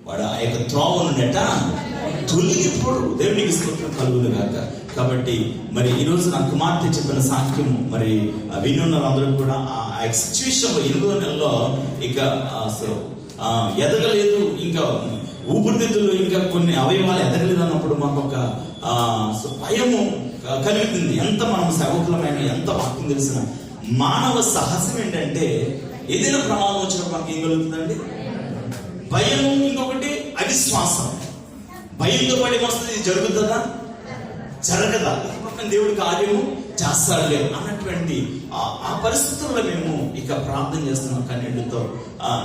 వాడు ఆ యొక్క త్రోవనున్నట తొలగిపోడు. దేవునికి స్తోత్రం కలుగును గాక. కాబట్టి మరి ఈరోజు నా కుమార్తె చెప్పిన సాక్ష్యము మరి వినున్న అందరూ కూడా ఆ సిచ్యువేషన్ లో 8వ నెలలో ఇక ఎదగలేదు, ఇంకా ఊపిరితిత్తులు ఇంకా కొన్ని అవయవాలు ఎదగలేదు అన్నప్పుడు మాకు ఒక భయము కలుగుతుంది. ఎంత మనం సేవకులమైన, ఎంత వాక్యం తెలిసిన మానవ సహజం ఏంటంటే ఏదైనా ప్రమాదం వచ్చినప్పుడు మనకి ఏం కలుగుతుందండి? భయం. ఇంకొకటి అవిశ్వాసం. భయంతో పడి వస్తుంది, ఇది జరుగుతుందా జరగదా, దేవుడి కార్యము చేస్తాడులే అన్నటువంటి ఆ పరిస్థితుల్లో మేము ఇక ప్రార్థన చేస్తున్నాం కన్నీళ్ళతో.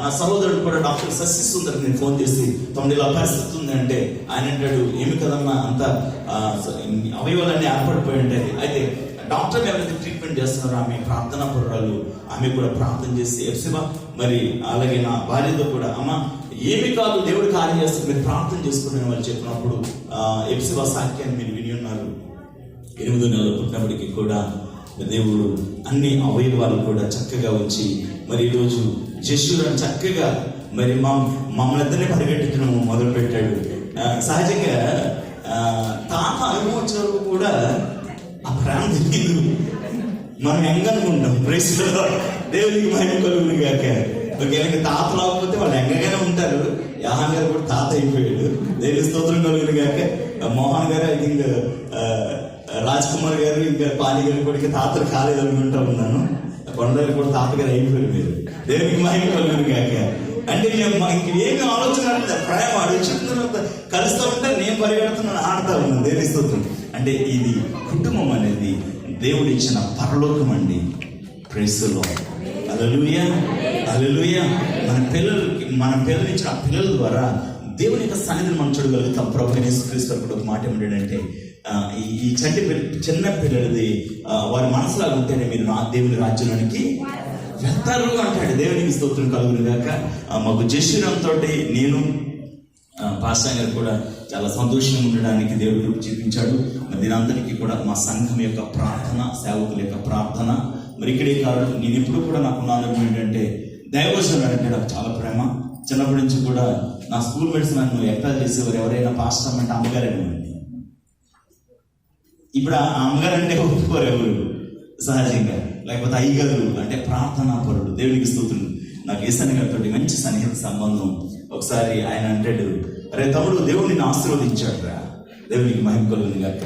నా సహోదరుడు కూడా డాక్టర్ శశి సుందర్ నేను ఫోన్ చేసి, తమది ఇలా పరిస్థితి ఉంది అంటే ఆయన అంటాడు, ఏమి కదమ్మా అంత అవయవాలన్నీ ఏర్పడిపోయి ఉంటాయి. అయితే డాక్టర్ ఎవరైతే ట్రీట్మెంట్ చేస్తున్నారో ఆమె ప్రార్థనా పురాలు, ఆమె కూడా ప్రార్థన చేసి ఎప్సిబా మరి అలాగే నా భార్యతో కూడా అమ్మ ఏమి కాదు దేవుడు కార్యం చేస్తే మీరు ప్రార్థన చేసుకుని వాళ్ళు చెప్పినప్పుడు ఎప్సిబా సాక్యాన్ని మీరు విని ఉన్నారు. 8వ నెలలో పుట్టినప్పటికీ కూడా దేవుడు అన్ని అవయవాలు కూడా చక్కగా వచ్చి మరి ఈరోజు జశూరని చక్కగా మరి మమ్మల్ని ఇద్దరిని పరిగెట్టించడం మొదలు పెట్టాడు. సహజంగా తాత అనుభవం వచ్చిన వరకు కూడా ఆ ప్రాణం తెలియదు. మనం ఎంగనుకుంటాం. ప్రేక్షలో దేవునికి మహిమ కలుగును గాక. ఒకవేళ తాత రాకపోతే వాళ్ళు ఎంగగానే ఉంటారు. యాహాన్ గారు కూడా తాత అయిపోయాడు. దేవుని స్తోత్రం కలుగును గాక. మోహన్ గారు, ఐ థింక్ రాజ్ కుమార్ గారు, ఇంకా పాని గారు కూడా తాతలు కాలేదు అనుకుంటా ఉన్నాను. కొండలు కూడా తాతగారు అయిపోయారు. మీరు దేవునికి మహిమ కలుగును గాక. అంటే మేము ఇంకేమి ఆలోచన ప్రేమ అడుగుతున్న కలుస్తూ ఉంటే నేను పరిగెడుతున్నాను, ఆడుతూ ఉన్నాను. దేవుని స్తోత్రం. అంటే ఇది కుటుంబం అనేది దేవుడు ఇచ్చిన పరలోకం అండి. Praise the lord. Hallelujah, hallelujah. మన పిల్లలు ఇచ్చిన పిల్లల ద్వారా దేవుని యొక్క సన్నిధిని మనం చూడగలుగుతాం. ప్రభువైన యేసుక్రీస్తు కూడా ఒక మాట ఏమిటంటే, ఈ చిన్న పిల్లలది వారి మనసులా ఉంటేనే మీరు దేవుని రాజ్యంలోనికి వెళ్తారు అంటాడు. దేవునికి స్తోత్రం కలుగును గాక. మాకు జశూరంతో నేను పాస్టర్ గారు కూడా చాలా సంతోషంగా ఉండడానికి దేవుడు చూపించాడు. మరి దీనందరికీ కూడా మా సంఘం యొక్క ప్రార్థన, సేవకుల యొక్క ప్రార్థన. మరి ఇక్కడే కాదు, నేను ఎప్పుడు కూడా నాకు అనుభవం ఏంటంటే దైవజనుడు అంటే నాకు చాలా ప్రేమ. చిన్నప్పటి నుంచి కూడా నా స్కూల్ మేట్స్ నన్ను ఎక్స్ట్రా చేసేవారు. ఎవరైనా పాస్టర్ అంటే అమ్మగారేనండి. ఇప్పుడు ఆ అమ్మగారు అంటే ఒప్పుకోరు ఎవరు సహజంగా, లేకపోతే అయ్యగారు అంటే ప్రార్థనా పరుడు. దేవునికి స్తోత్రం. నాకు యేసయ్య గారితో మంచి సన్నిహిత సంబంధం. ఒకసారి ఆయన అంటాడు, అరే తమ్ముడు దేవుడు నిన్ను ఆశీర్వదించాడు రా. దేవునికి మహిమ కలుగును గాక.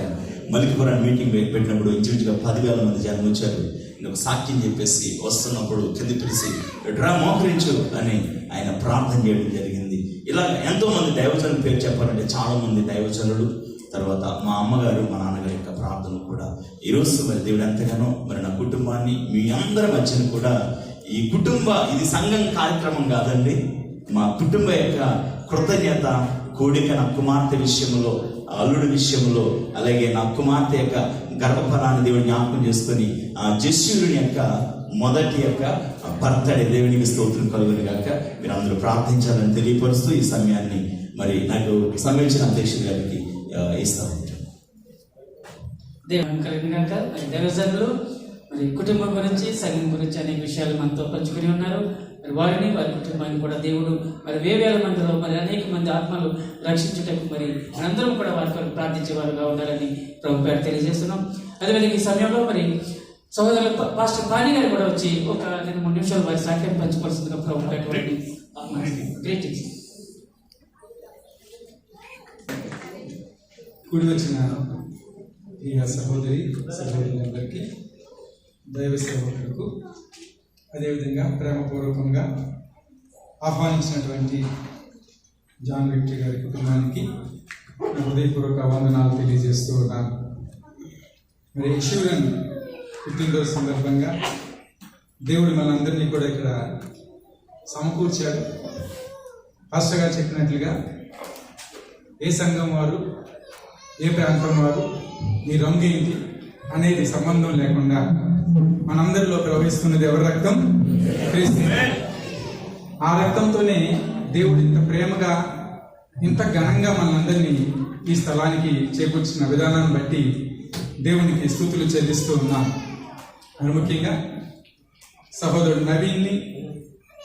మలికిపురం మీటింగ్ పెట్టినప్పుడు ఇంచుమించుగా 10,000 మంది జనం వచ్చారు. నేను ఒక సాక్ష్యం చెప్పేసి వస్తున్నప్పుడు కింద పిలిచి డ్రా మోకరించు అని ఆయన ప్రార్థన చేయడం జరిగింది. ఇలా ఎంతో మంది దైవజనుల పేరు చెప్పాలంటే చాలా మంది దైవజనులు, తర్వాత మా అమ్మగారు, మా నాన్నగారి యొక్క ప్రార్థన కూడా ఈరోజు మరి దేవుడు ఎంతగానో మరి నా కుటుంబాన్ని మీ అందరి మధ్యన కూడా ఇది సంఘం కార్యక్రమం కాదండి. మా కుటుంబ యొక్క కృతజ్ఞత కోడిక నా కుమార్తె విషయంలో, అల్లుడి విషయంలో, అలాగే నా కుమార్తె యొక్క గర్భఫలాన్ని దేవుడు జ్ఞాపకం చేసుకొని ఆ జశూరుని యొక్క మొదటి యొక్క బర్త్డే. దేవునికి స్తోత్రం కలుగును గాక. మీరు అందరూ ప్రార్థించాలని తెలియపరుస్తూ ఈ సమయాన్ని మరి నాకు సంబంధించిన అధ్యక్షుడు గారికి ఇస్తాను. దేవుని కలుగును గాక. దైవజనులు మరి కుటుంబం గురించి, సంఘం గురించి అనేక విషయాలు మనతో పంచుకుని ఉన్నారు. మరి వారిని, వారి కుటుంబాన్ని కూడా దేవుడు మరి 1000 మందిలో మరి అనేక మంది ఆత్మలు రక్షించుటకు మరి మనందరం కూడా వారి కొరకు ప్రార్థించే వారుగా ఉండాలని ప్రభు పేరు తెలియజేస్తున్నాం. అదేవిధంగా ఈ సమయంలో మరి సహోదరులు పాస్టర్ పాని గారు కూడా వచ్చి ఒక 2-3 నిమిషాలు వారి సాక్ష్యం పంచుకోవాల్సిందిగా ప్రభు పేరు గ్రీటింగ్స్. కూడి వచ్చిన ప్రియ సహోదరులందరికీ, దైవ సేవకులకు, అదేవిధంగా ప్రేమపూర్వకంగా ఆహ్వానించినటువంటి జాన్ విక్టరీ గారి కుటుంబానికి నా హృదయపూర్వక వందనాలు తెలియజేస్తూ ఉన్నాను. మరి యశూరన్ పుట్టినరోజు సందర్భంగా దేవుడు మనందరినీ కూడా ఇక్కడ సమకూర్చాడు. పాస్టర్ గారు చెప్పినట్లుగా ఏ సంఘం వారు, ఏ ప్రాంతం వారు, మీ రంగు ఏంటి అనేది సంబంధం లేకుండా మనందరిలో ప్రవహిస్తున్నది ఎవరి రక్తం? క్రీస్తు. ఆ రక్తంతోనే దేవుడు ఇంత ప్రేమగా, ఇంత ఘనంగా మనందరినీ ఈ స్థలానికి చేకూర్చిన విధానాన్ని బట్టి దేవునికి స్తుతులు చెల్లిస్తూ ఉన్నాం. మరి ముఖ్యంగా సహోదరుడు నవీన్ని,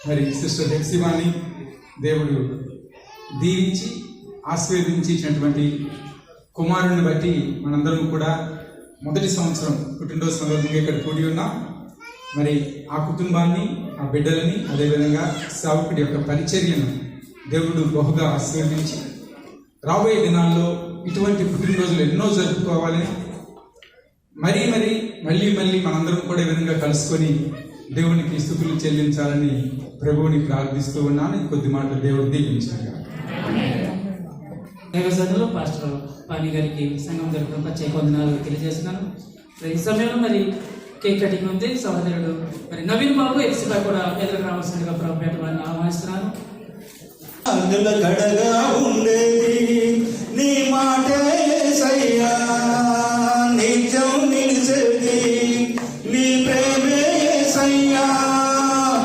మరి సిస్టర్ హెప్సిబాని దేవుడు దీవించి ఆశీర్వదించినటువంటి కుమారుని బట్టి మనందరం కూడా మొదటి సంవత్సరం పుట్టినరోజు సందర్భంగా ఇక్కడ కూడి ఉన్నాం. మరి ఆ కుటుంబాన్ని, ఆ బిడ్డలని, అదేవిధంగా సేవకుడి యొక్క పరిచర్యను దేవుడు బహుగా ఆశీర్వదించి రాబోయే దినాల్లో ఇటువంటి పుట్టినరోజులు ఎన్నో జరుపుకోవాలని మళ్ళీ మనందరం కూడా ఈ విధంగా కలుసుకొని దేవునికి స్తుతులు చెల్లించాలని ప్రభువుని ప్రార్థిస్తూ ఉన్నాను. కొద్ది మాటలు దేవుడు దీవించారు. దేవసభలో పాస్టర్ పాని గారికి సంఘం తరపున ప్రత్యేక వందనాలు తెలియజేస్తున్నాను. ఈ సమయంలో మరి కేక్ కటింగ్ ఉంది. సహోదరుడు మరి నవీన్ బాబు ఎక్స్పై కూడా ఎదురు రావాల్సిందిగా ప్రభుపేట వారిని ఆహ్వానిస్తున్నాను. నిలకడగా ఉండేది నీ మాటే యేసయ్యా, నిత్యం నిలిచేది నీ ప్రేమే యేసయ్యా.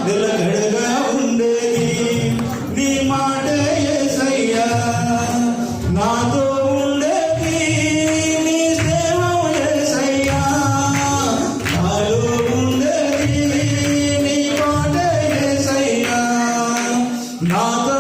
నిలకడగా ఉండేది నీ మాటే యేసయ్యా, నాతో ఉండేది నీ సేవ యేసయ్యా. నాలో ఉండేది నీ మాటే యేసయ్యా, నాతో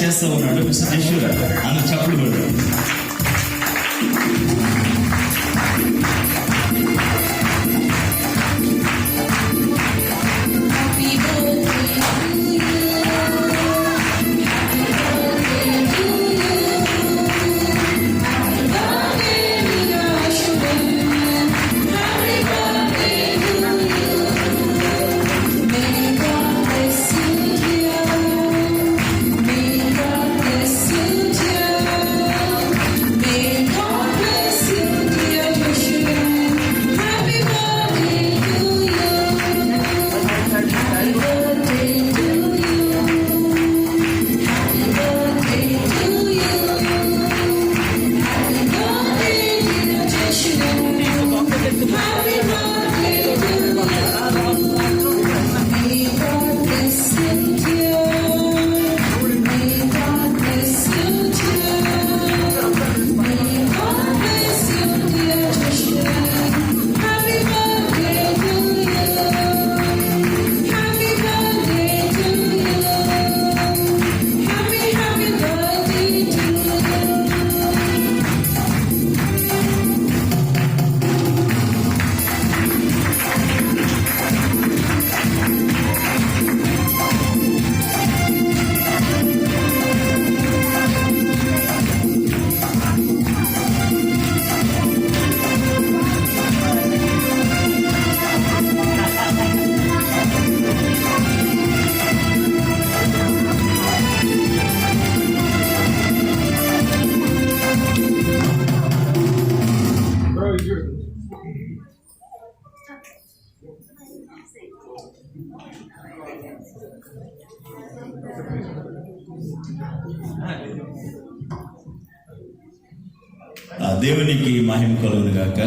చేస్తూ ఉన్నాడు మిస్టర్ ఐశ్వర్య అన్న చెప్పులు కూడా. దేవునికి మహిమ కలుగును గాక.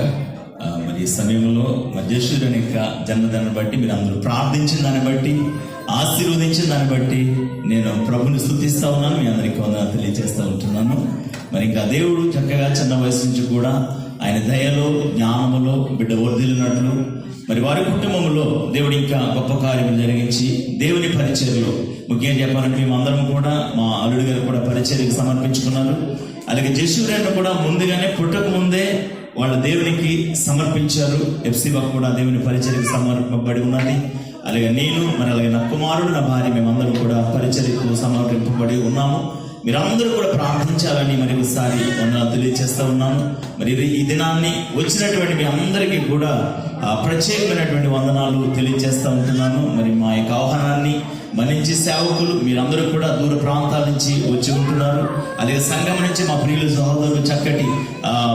మరి ఈ సమయంలో జయశూరని యొక్క జన్మదినాన్ని బట్టి మీరు అందరూ ప్రార్థించిన దాన్ని బట్టి, ఆశీర్వదించిన దాన్ని బట్టి నేను ప్రభుని స్తుతిస్తా ఉన్నాను. మీ అందరికీ వందనాలు తెలియజేస్తూ ఉంటున్నాను. మరి ఇంకా దేవుడు చక్కగా చిన్న వయసు నుంచి కూడా ఆయన దయలో, జ్ఞానములో బిడ్డ వర్ధిల్లినట్లు, మరి వారి కుటుంబంలో దేవుడు ఇంకా గొప్ప కార్యములు జరిగించి దేవుని పరిచర్యలో, ముఖ్యంగా చెప్పాలంటే మేమందరం కూడా మా అల్లుడు గారు కూడా పరిచర్యకు సమర్పించుకున్నారు. అలాగే జయశూరను కూడా ముందుగానే పుట్టక ముందే వాళ్ళు దేవునికి సమర్పించారు. ఎఫ్సీబా కూడా దేవుని పరిచర్యకు సమర్పింపబడి ఉన్నది. అలాగే నేను, మరి అలాగే నా కుమారుడు, నా భార్య, మేమందరం కూడా పరిచర్యకు సమర్పింపబడి ఉన్నాము. మీరందరూ కూడా ప్రార్థించాలని మరి ఒకసారి వందనాలు తెలియజేస్తా ఉన్నాను. మరి ఈ దినాన్ని వచ్చినటువంటి మీ అందరికీ కూడా ప్రత్యేకమైనటువంటి వందనాలు తెలియజేస్తా ఉంటున్నాను. మరి మా యొక్క ఆహ్వానాన్ని మన్నించి సేవకులు మీరందరూ కూడా దూర ప్రాంతాల నుంచి వచ్చి ఉంటున్నారు. అలాగే సంఘం నుంచి మా ప్రియులు సహోదరులు చక్కటి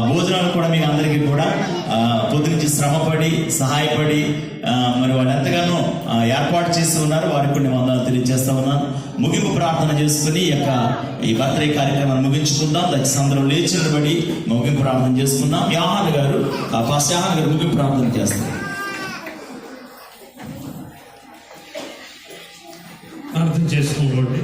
భోజనాలు కూడా మీకు అందరికీ కూడా పొద్దు నుంచి శ్రమపడి సహాయపడి మరి వాళ్ళు ఎంతగానో ఏర్పాటు చేస్తూ ఉన్నారు. వారికి కొన్ని వందనాలు తెలియజేస్తా ఉన్నాను. ముగింపు ప్రార్థన చేసుకుని ఈ బర్త్డే కార్యక్రమాన్ని ముగించుకుందాం. దయచేసి అందరూ లేచి నిలబడి ముగింపు ప్రార్థన చేసుకుందాం. యాహాన్ గారు ముగింపు ప్రార్థన చేస్తారు. ప్రార్థన చేసుకోండి.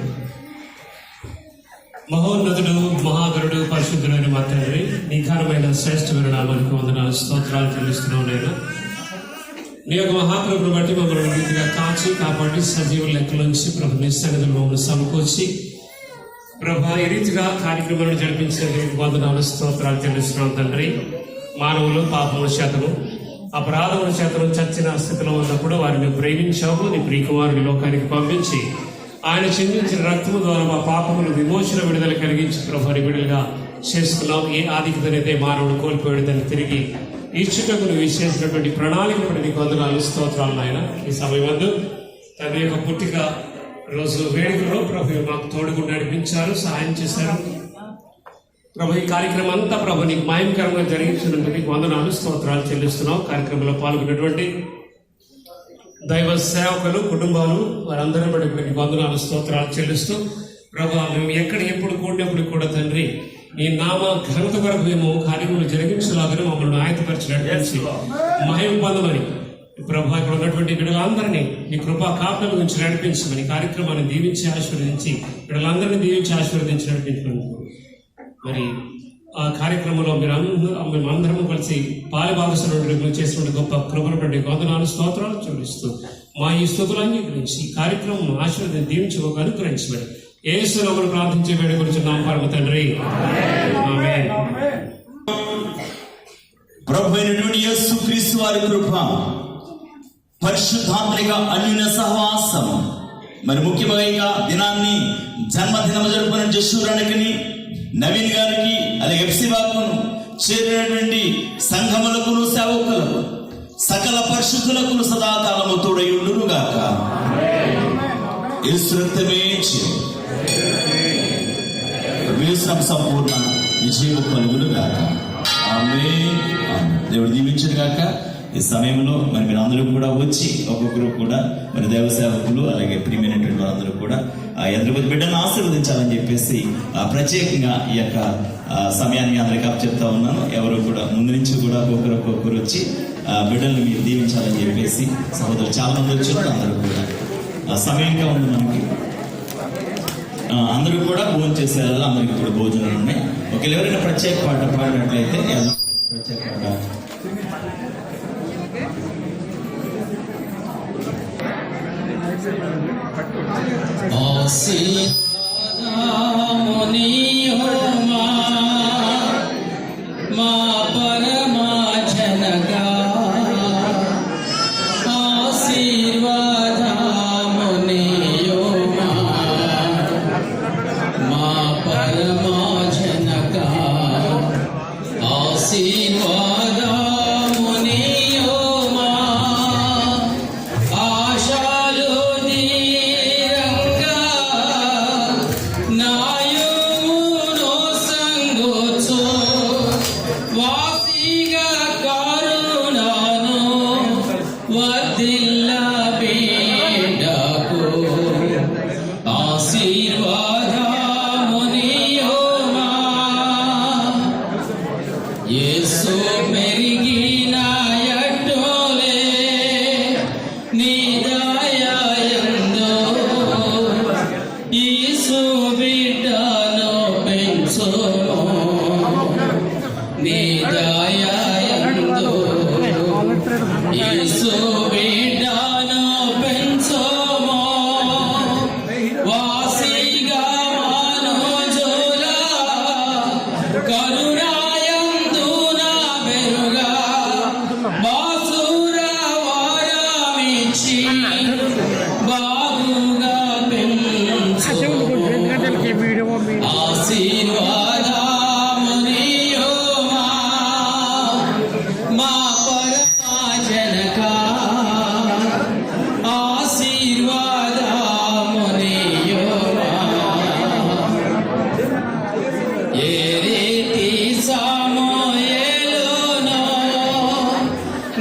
మహోన్నతుడు, మహాగరుడు, పరిశుద్ధుడైన మా తండ్రి, నీ ఘనమైన శ్రేష్టమైన నామానికి వందనాలు, స్తోత్రాలు చెల్లిస్తున్నావు. నేను నీ యొక్క మహాప్రభుని బట్టి మమ్మల్ని రీతిగా కాచి కాపాడి సజీవ లెక్కలోంచి ప్రభు నీ సన్నిధిలో మమ్మల్ని సమకూర్చి ప్రభా ఈ రీతిగా కార్యక్రమాలను జరిపించే వందనాలు, స్తోత్రాలు చెల్లిస్తున్నాం తండ్రి. మానవులు పాపముల చేతను, అపరాధముల చేతను చచ్చిన స్థితిలో ఉన్నప్పుడు వారిని ప్రేమించావు. నీ ప్రియకుమారుని లోకానికి పంపించి ఆయన చిందించిన రక్తము ద్వారా మా పాపములు విమోచన విడుదల కలిగించి ప్రభు విడుదలగా చేసుకున్నాం. ఏ ఆధిక్యతనైతే మానవుడు కోల్పోయాడు దాన్ని తిరిగి ఇచ్చుటకు నువ్వు చేసినటువంటి ప్రణాళిక పడి నీకు వందనాలు, స్తోత్రాలు నాయన. ఈ సమయమందు తన యొక్క పుట్టిక రోజు వేడుకలో ప్రభు మాకు తోడుగా నడిపించారు, సహాయం చేశారు. ప్రభు ఈ కార్యక్రమం అంతా ప్రభు నీకు మాయంకరంగా జరిగించినందుకు నీకు వందనాలు, స్తోత్రాలు చెల్లిస్తున్నాం. కార్యక్రమంలో పాల్గొన్నటువంటి దైవ సేవకులు, కుటుంబాలు, వారందరూ బట్టి నీకు వందనాలు, స్తోత్రాలు చెల్లిస్తూ ప్రభు మేము ఎప్పుడు కూడినప్పుడు కూడా తండ్రి నీ నామ ఘనత వరకు మేము కార్యక్రమాలు జరిగించలాగానే మమ్మల్ని ఆయతపరిచినట్టు మహిమ పొందమని ప్రభు ఇక్కడ ఉన్నటువంటి బిడ్డలందరినీ నీ కృపా కాపుల నుంచి నడిపించమని, కార్యక్రమాన్ని దీవించి ఆశీర్వదించి బిడ్డలందరినీ దీవించి ఆశీర్వదించి నడిపించమని, మరి ఆ కార్యక్రమంలో మేమందరం కలిసి పాలుభాగస్వామ్యం చేసినటువంటి గొప్ప కృపను వందనాలు, స్తోత్రాలు చెల్లిస్తూ మా ఈ స్తుతులు అంగీకరించి ఈ కార్యక్రమం ఆశీర్వదించి దీవించి అనుగ్రహించమని యేసు నామమున ప్రార్థించే వేడుక గురించి పరమ తండ్రి, ఆమేన్. ప్రభువైనటువంటి యేసుక్రీస్తు వారి కృప, పరిశుద్ధాత్మిక అన్యోన్య సహవాసం, మరి ముఖ్యంగా దినాన్ని జన్మదినం జరుపుకున్న జయశూరనికి, నవీన్ గారికి, అలాగే ఎఫ్సీబాకును చేరినటువంటి సంఘములకును సేవకులకు సకల పరిశుద్ధులకు సదాకాలము తోడయుండును గాక. యేసు రక్తమే సంపూర్ణ విజయం కలుగును గాక. ఆమేన్. దేవుడు దీవించును గాక. ఈ సమయంలో మరి మీరు అందరూ కూడా వచ్చి ఒక్కొక్కరు కూడా మరి దైవ సేవకులు అలాగే ప్రియమైనటువంటి వారందరూ కూడా ఆ ఎదురు బిడ్డను ఆశీర్వదించాలని చెప్పేసి ప్రత్యేకంగా ఈ యొక్క సమయాన్ని అందరికీ చెప్తా ఉన్నాను. ఎవరు కూడా ముందు నుంచి కూడా ఒక్కొక్కరు వచ్చి బిడ్డల్ని మీరు దీవించాలని చెప్పేసి సహోదరులు చాలా మంది వచ్చారు. అందరూ కూడా సమయంగా ఉంది మనకి. అందరూ కూడా భోజనం చేసేలా అందరికీ కూడా భోజనాలు ఉన్నాయి. ఒకవేళ ఎవరైనా ప్రత్యేక పాట పాడినట్లయితే ప్రత్యేక పాట నాయము యేసు బిడ్డను పెంచుము వాసిగా మనోజుల కరుణాయందున బెరుగా బాసుర వరమిచ్చి బాగుగా పెంచుము ఆశీర్వాదమునియుమా మా పరమజనక ఆశీర్వాదమునియుమా ఏ రీతి సమూయేలును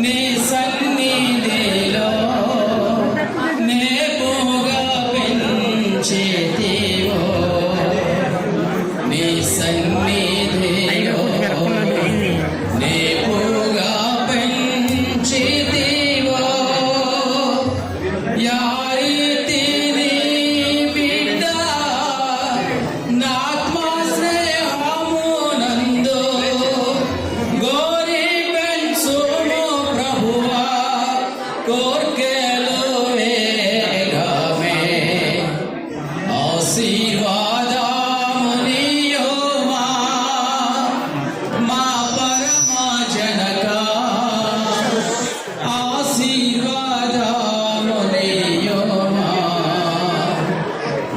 నీ సన్నిధిలో నేపుగా పెంచితివో నీ సన్నిధిలో నేపుగా పెంచితివో యారీతి నీ బిడ్డ నాత్మా స్నేహమునందు గోరి పెంచుము ప్రభువా కోర్కెలు వేగమే ఆశీర్వాదమునియుమా మా పరమజనక ఆశీర్వాదమునియుమా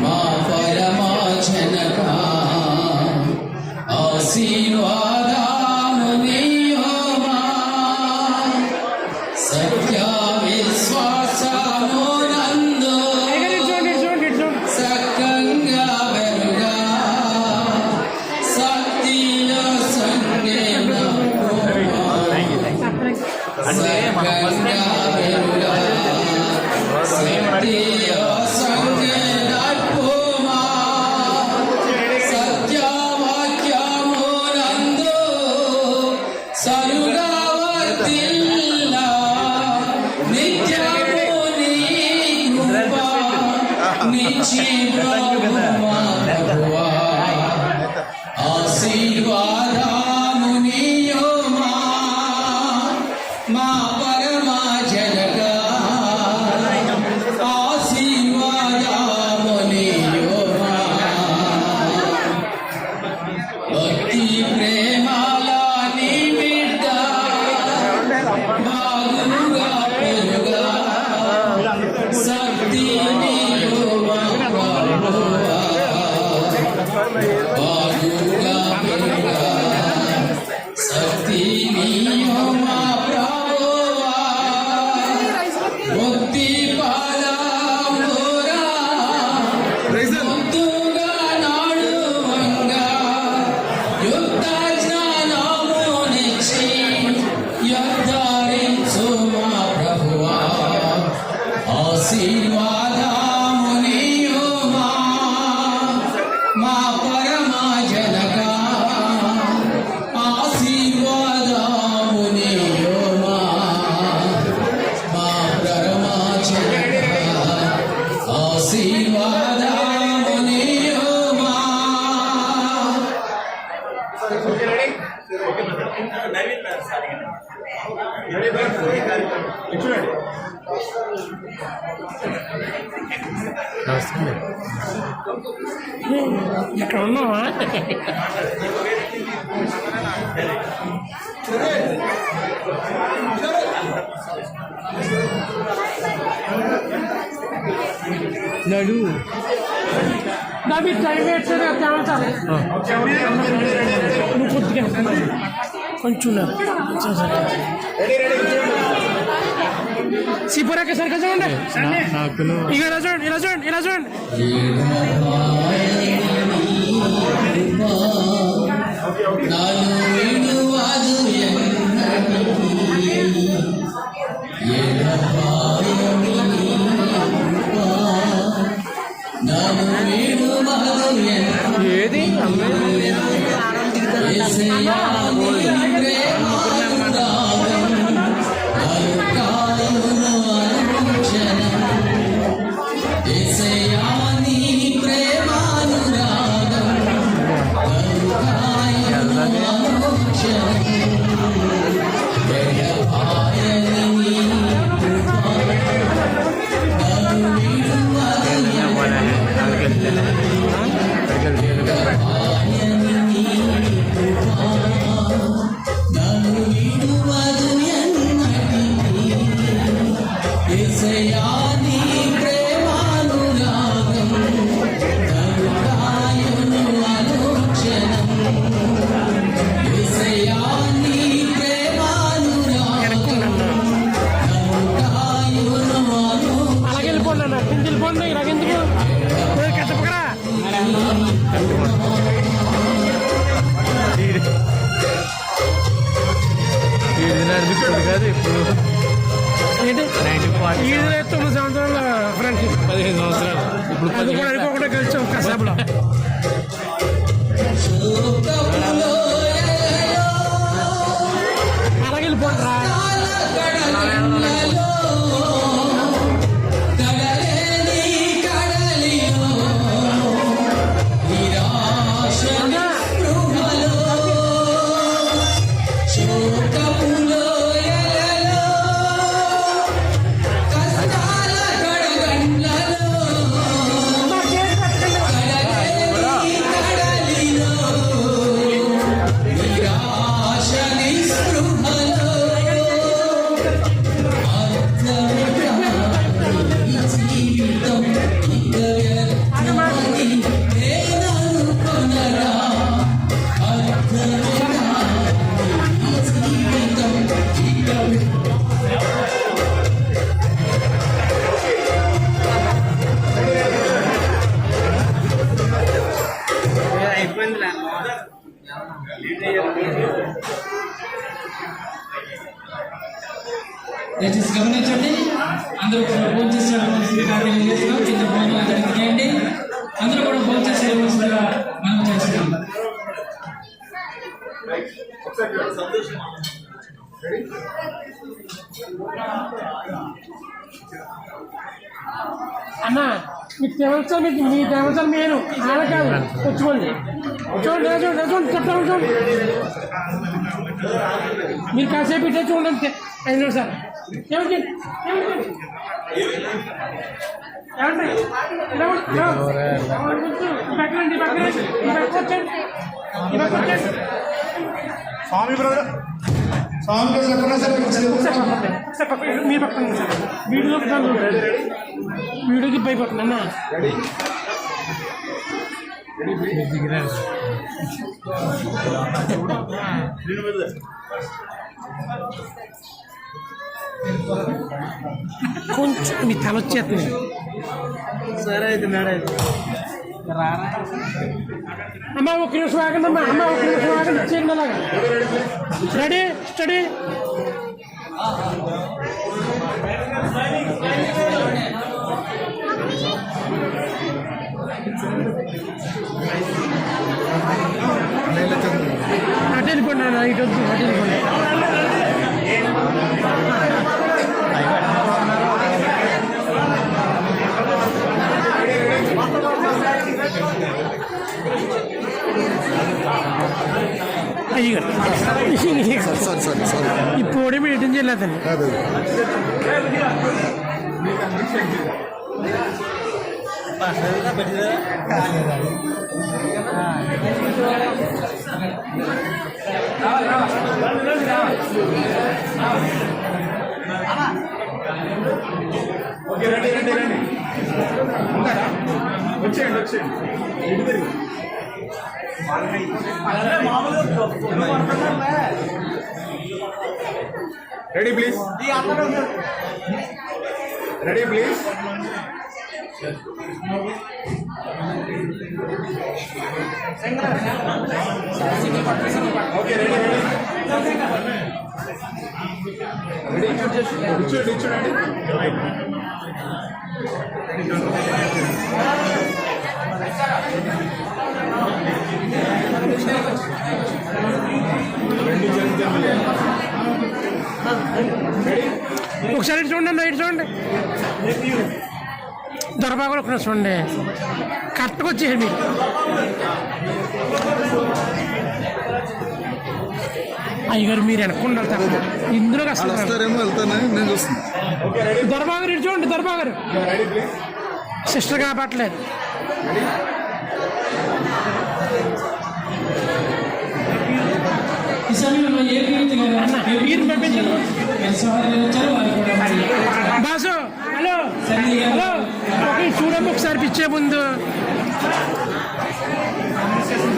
మా పరమజనక ఆశీర్వాదమునియుమా సత్య విశ్వాసమునందు సకంగా వెలుగా సత్య సంగేన సకంగా వెలుగా సత్య సంగేన పూమా సత్యవాక్యమునందు సరుగా వర్తిల్ల నిత్యము నీ కృప నిచ్చి ప్రభువా ప్రభువా ఆశీర్వాదమునియుమా మా పరమజనక ఆశీర్వాదమునియుమా భక్తి ప్రేమల నీ బిడ్డ బాగుగా పెరుగా శక్తి నీయుమా ప్రభువా బాగుగా పెరుగా శక్తి నీయుమా ప్రభువా ముక్తి పాదమురా ముద్దుగా నాడువంగా యుద్ధ జ్ఞానమునిచ్చి యుద్ధరించుమా ప్రభువా ఆశీర్వాదమునియుమా మా పరమజనక ఆశీర్వాదమునియుమా మా పరమజనక ఆశీర్వాదమునియుమా ఇక్కడ ఉన్నావా? నడు నువ్వు కొద్దిగా కొంచెం సిపోరాక సరిగ్గా చూడండి. ఇలా చూడండి, ఇలా చూడండి, ఇలా చూడండి. ఏది ప్రేమానురాగం కాదు ఇప్పుడు ఏంటి 9 సంవత్సరాల ఫ్రెండ్షిప్ 15 సంవత్సరాలు ఇప్పుడు అది కూడా అనుకోకుండా కలిసాం కసాబులో. అలాగే వెళ్ళిపోతారా దయచేసి గమనించండి. అందరూ కూడా ఫోన్ చేసేస్తున్నాం. కింద ఫోన్ జరిగినాయండి. అందరూ కూడా ఫోన్ చేసేవలసిందిగా మనం చేస్తున్నాం. అన్న మీకు తెలుసా, మీ తెలుసా మీరు ఆడ కాదు వచ్చుకోండి చూడండి చూడండి చూడండి చెప్తాను చూడండి. మీరు కాసేపు ఇట్టే చూడండి 5 నిమిషాలు. ఏమండి స్వామి బ్రదర్ ఎక్కడున్నా సరే మీరు పక్కన సార్ వీడియోకి భయపడుతుంది అన్న. కొంచెం మీ తల వచ్చేస్తుంది. సరే అయితే మేడం అమ్మ ఒక నిమిషం ఆగండి అమ్మా. అమ్మ ఒక నిమిషం ఆగండి. చేయండి అలాగా. Ready steady. అటు వెళ్ళిపోండి అన్న, ఇటు వద్దు, అటు వెళ్ళిపోండి. అయ్యారు ఇప్పుడు మీటింగ్ చేయలేదండి. వచ్చేయండి రెడీ ప్లీజ్ ఓకే రెడీ చూడండి. ఒకసారి ఇటు చూడండి అన్న, ఇటు చూడండి. దొరబాగులు ఒక చూడండి. కరెక్ట్గా వచ్చేయండి మీరు. అయ్యగారు మీరు వెనక్కుండాలి తప్ప ఇందులో వస్తారేమో వెళ్తానని నేను చూస్తున్నాను. దొరబాగారు ఇటు చూడండి. దొరబాగారు సిస్టర్ కాబట్టలేదు. ఈ సమయంలో ఏ ప్రీతి మీరు పంపించారు బాసు. హలో హలో ఓకే చూడమ్మ ఒకసారి పిచ్చే ముందు.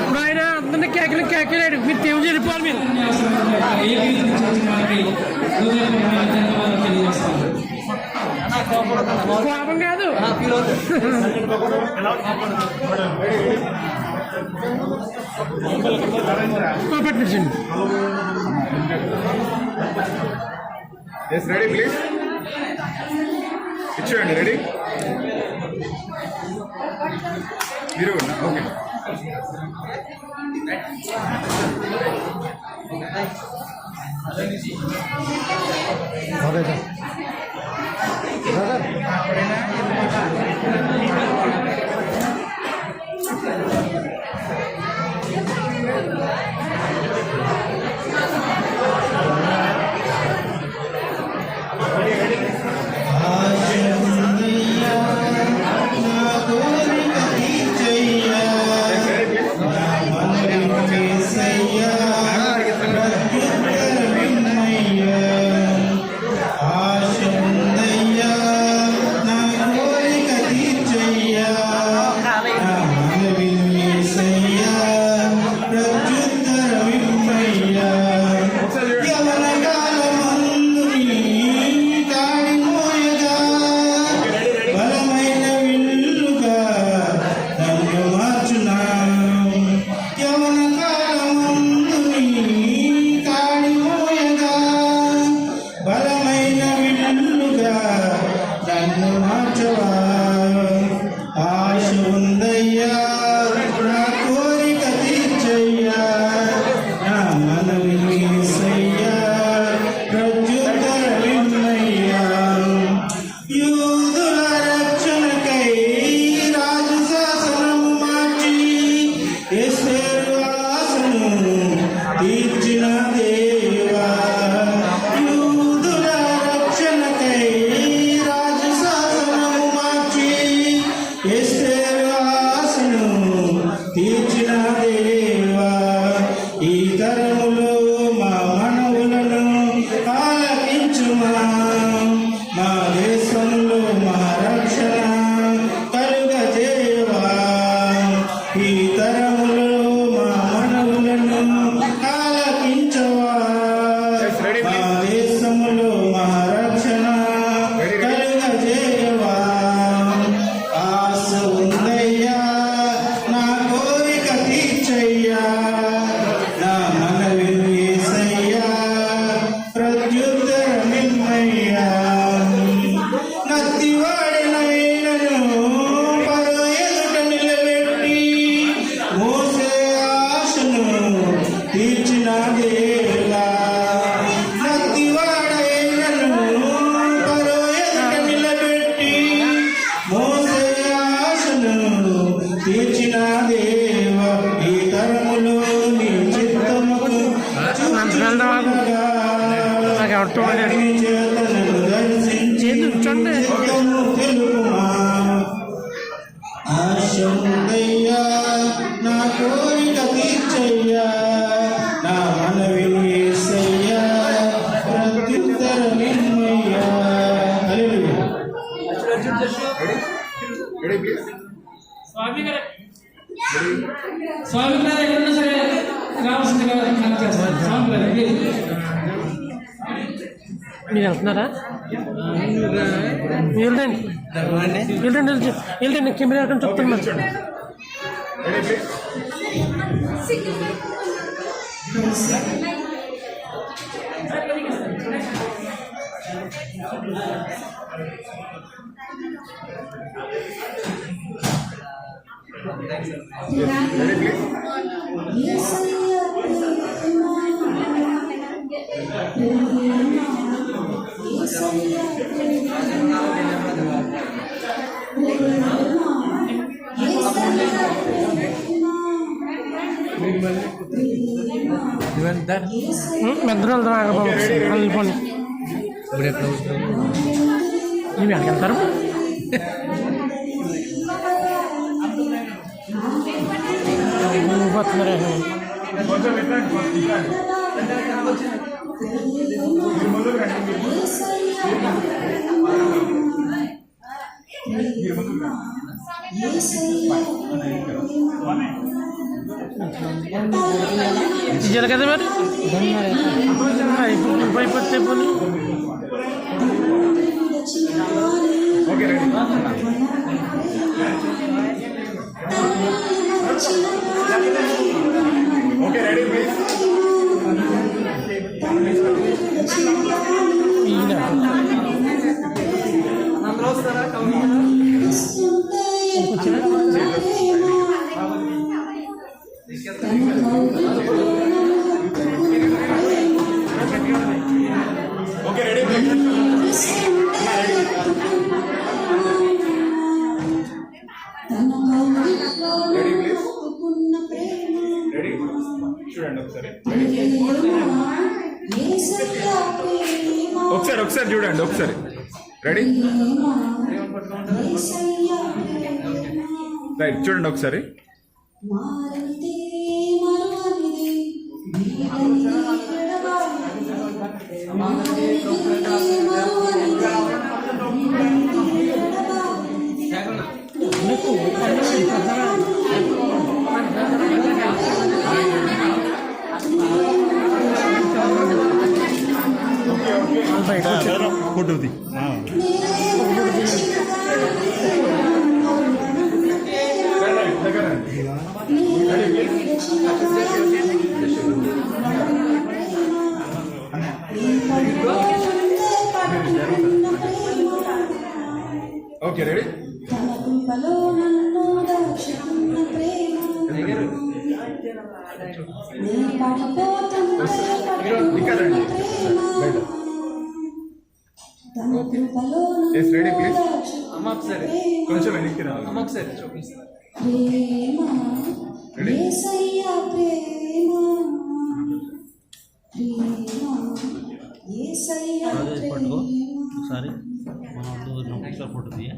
ఇప్పుడు ఆయన అందరినీ కేకలేడు. మీరు తెవి వెళ్ళిపోవాలి. మీరు కోపం కాదు. కోపట్టించండి. Yes ready please. ఇచ్చేయండి. రెడీ మీరు ఓకే. Ready please. స్వామి గారు ఎక్కడున్నా సరే రావాల్సిందిగా కనెక్ట్ చేస్తారు. స్వామి గారు మీరు వెళ్తున్నారా? వెళ్ళండి కెమెరా చెప్తాను మరి. Ready please. మెద్దరు వెళ్తాం ఆగబాబు వెళ్ళిపోండి. ఇవి ఎక్కడికి వెళ్తారు? పోతున్నారా? కొంచెం పెట్టండి. ఇచ్చారు కదా మరి భయపడితే పోనీ. Okay ready. Okay ready please. ఈయన ఒకసారి చూడండి ఒకసారి. రెడీ రైట్ చూడండి ఒకసారి. ఫోటోది okay ready. Yes ready please. అమ్మ ఒకసారి కొంచెం వెనక్కి రావాలి. అమ్మ ఒకసారి చూపిస్తారు. రెడీ పట్టుకో ఒకసారి ఒకసారి ఫోటో తీయ.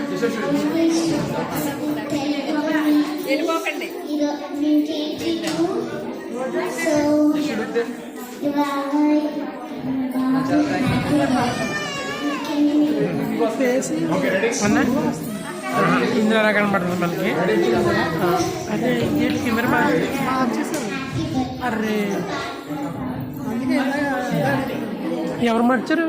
ఒకసారి చూడండి. వెళ్ళిపోకండి. ఇందులో కనబడుతుంది మనకి. అరే ఏంటి కెమెరా బాగా అరే ఎవరు మార్చారు?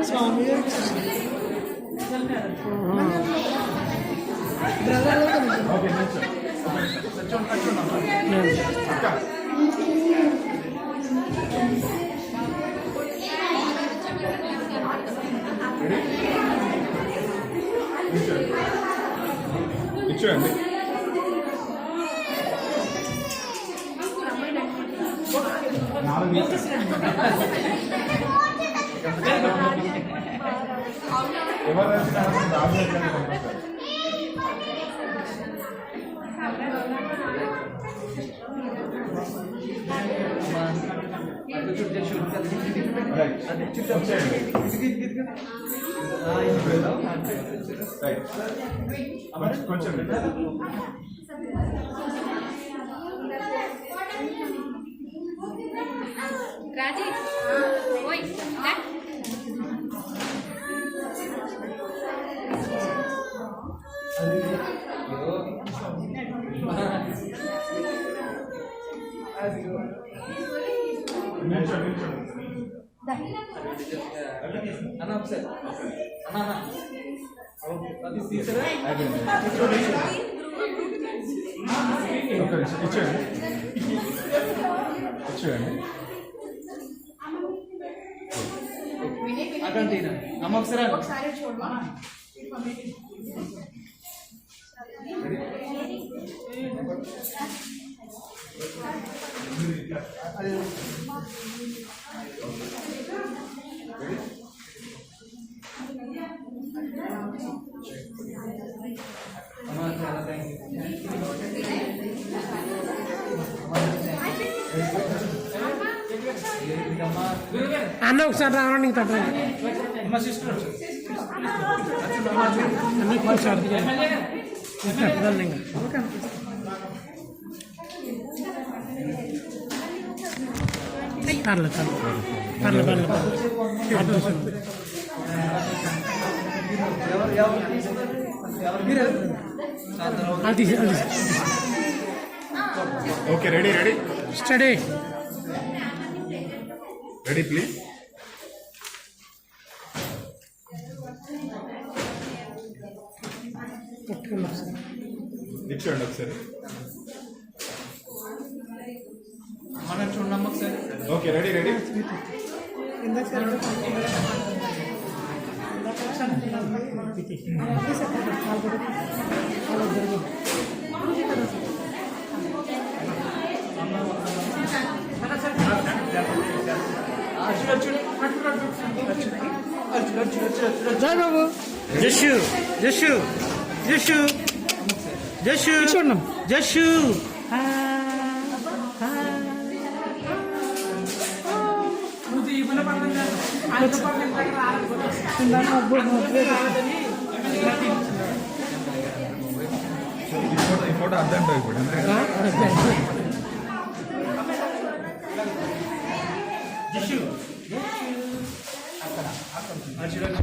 చూడండి కొంచెం రాజీ ఓయ్ అన్న ఒకసారి అన్న అది తీసారా? ఇచ్చేయండి ఇచ్చేయండి. అటువంటి అమ్మ ఒకసారి అన్న ఒకసారి రావడానికి తప్పండి. మా సిస్టర్ అన్న ఒకసారి తప్పదండి. ఇంకా పర్లేదు పర్లేదు అది okay ready ready steady ready please. పట్టుకున్నాం సార్. ఇచ్చండి ఒకసారి. Okay ready ready. ఇందాక సార్ జై బాబు జస్సు జస్సు జస్సు జస్సు చూడండి. జస్సు ఈ ఫోటో అర్థం ఇప్పుడు.